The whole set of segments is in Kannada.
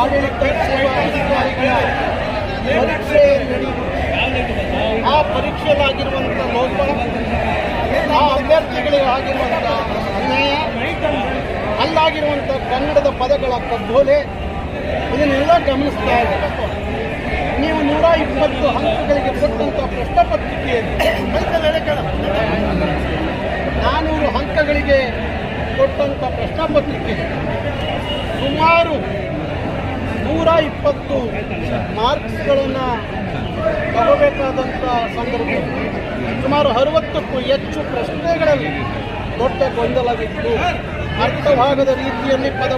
ಆಡಳಿತ ಸೇವಾ ಅಧಿಕಾರಿಗಳ ಪರೀಕ್ಷೆ ಆ ಪರೀಕ್ಷೆಯಲ್ಲಾಗಿರುವಂಥ ಲೋಪ, ಆ ಅಭ್ಯರ್ಥಿಗಳಿಗೆ ಆಗಿರುವಂಥ ಅನ್ಯಾಯ, ಅಲ್ಲಾಗಿರುವಂಥ ಕನ್ನಡದ ಪದಗಳ ಕಗ್ಗೋಲೆ, ಇದನ್ನೆಲ್ಲ ಗಮನಿಸ್ತಾ ಇದ್ದಾರೆ. ನೀವು 120 ಅಂಕಗಳಿಗೆ ಕೊಟ್ಟಂಥ ಪ್ರಶ್ನೆ ಪತ್ರಿಕೆಯಲ್ಲಿ 400 ಅಂಕಗಳಿಗೆ ಕೊಟ್ಟಂಥ ಪ್ರಶ್ನೆ ಪತ್ರಿಕೆ ಸುಮಾರು 120 ಮಾರ್ಕ್ಸ್ಗಳನ್ನು ತಗೋಬೇಕಾದಂಥ ಸಂದರ್ಭದಲ್ಲಿ ಸುಮಾರು 60ಕ್ಕೂ ಹೆಚ್ಚು ಪ್ರಶ್ನೆಗಳಲ್ಲಿ ದೊಡ್ಡ ಗೊಂದಲವಿತ್ತು. ಅರ್ಥವಾಗದ ರೀತಿಯಲ್ಲಿ ಪದ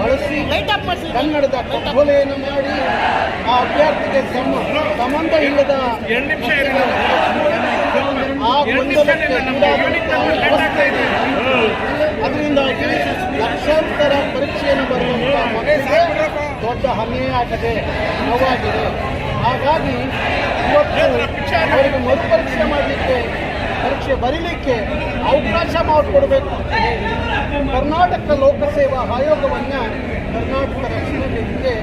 ಬಳಸಿ ಕನ್ನಡದ ಕಗ್ಗೊಲೆಯನ್ನು ಮಾಡಿ ಆ ಅಭ್ಯರ್ಥಿಗೆ ಸಂಬಂಧ ಇಲ್ಲದ ಆ ಗೊಂದಲಕ್ಕೆ ವ್ಯವಸ್ಥೆ ಇದೆ. ಅದರಿಂದಾಗಿ ಲಕ್ಷಾಂತರ ಪರೀಕ್ಷೆಯನ್ನು ಬರುವಂಥ ಮಕ್ಕಳಿಗೆ ದೊಡ್ಡ ಅನ್ಯಾಯ ಆಗಿದೆ, ನೋವಾಗಿದೆ. ಹಾಗಾಗಿ ಇವತ್ತು ಅವರಿಗೆ ಮರುಪರೀಕ್ಷೆ ಮಾಡಲಿಕ್ಕೆ, ಪರೀಕ್ಷೆ ಬರೀಲಿಕ್ಕೆ ಅವಕಾಶ ಮಾಡಿಕೊಡಬೇಕು ಅಂತ ಹೇಳಿ ಕರ್ನಾಟಕ ಲೋಕಸೇವಾ ಆಯೋಗವನ್ನು ಕರ್ನಾಟಕ ರಕ್ಷಣಾ ವೇದಿಕೆ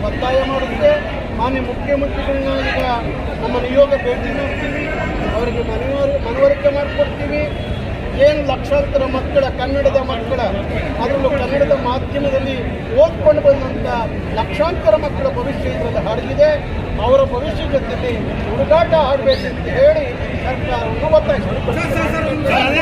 ಒತ್ತಾಯ ಮಾಡುತ್ತೆ. ಮಾನ್ಯ ಮುಖ್ಯಮಂತ್ರಿಗಳನ್ನ ಈಗ ನಮ್ಮ ನಿಯೋಗ ಭೇಟಿ ಮಾಡ್ತೀವಿ, ಅವರಿಗೆ ಮನವರಿಕೆ ಮಾಡಿಕೊಡ್ತೀವಿ. ಏನು ಲಕ್ಷಾಂತರ ಮಕ್ಕಳ, ಕನ್ನಡದ ಮಕ್ಕಳ, ಅದರಲ್ಲೂ ಕನ್ನಡದ ಮಾಧ್ಯಮದಲ್ಲಿ ಓದ್ಕೊಂಡು ಬಂದಂಥ ಲಕ್ಷಾಂತರ ಮಕ್ಕಳ ಭವಿಷ್ಯ ಇದರಲ್ಲಿ ಹರಗಿದೆ. ಅವರ ಭವಿಷ್ಯ ಜೊತೆಗೆ ಹುಡುಗಾಟ ಆಡಬೇಕಂತ ಹೇಳಿ ಸರ್ಕಾರವನ್ನು ಒತ್ತಾಯಿಸಿದೆ.